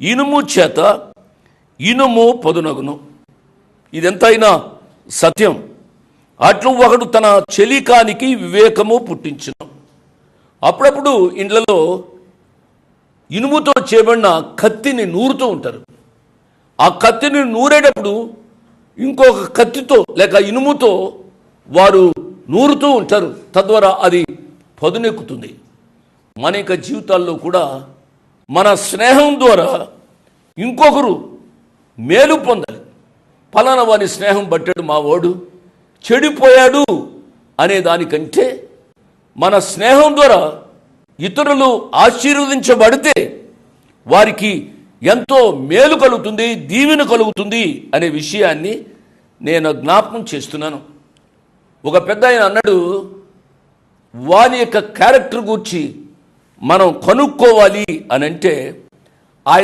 ఇనుము చేత ఇనుము పదునగును. ఇదెంతైనా సత్యం. అట్లు ఒకడు తన చెలికానికి వివేకము పుట్టించును. అప్పుడప్పుడు ఇండ్లలో ఇనుముతో చేయబడిన కత్తిని నూరుతూ ఉంటారు. ఆ కత్తిని నూరేటప్పుడు ఇంకొక కత్తితో లేక ఇనుముతో వారు నూరుతూ ఉంటారు. తద్వారా అది పదునెక్కుతుంది. మన యొక్క జీవితాల్లో కూడా మన స్నేహం ద్వారా ఇంకొకరు మేలు పొందాలి. ఫలానా వారి స్నేహం పట్టాడు మా వాడు చెడిపోయాడు అనే దానికంటే మన స్నేహం ద్వారా ఇతరులు ఆశీర్వదించబడితే వారికి ఎంతో మేలు కలుగుతుంది, దీవెన కలుగుతుంది అనే విషయాన్ని నేను జ్ఞాపకం చేస్తున్నాను. ఒక పెద్ద ఆయన అన్నాడు, వాని యొక్క క్యారెక్టర్ గురించి మనం కనుక్కోవాలి అని అంటే ఆయన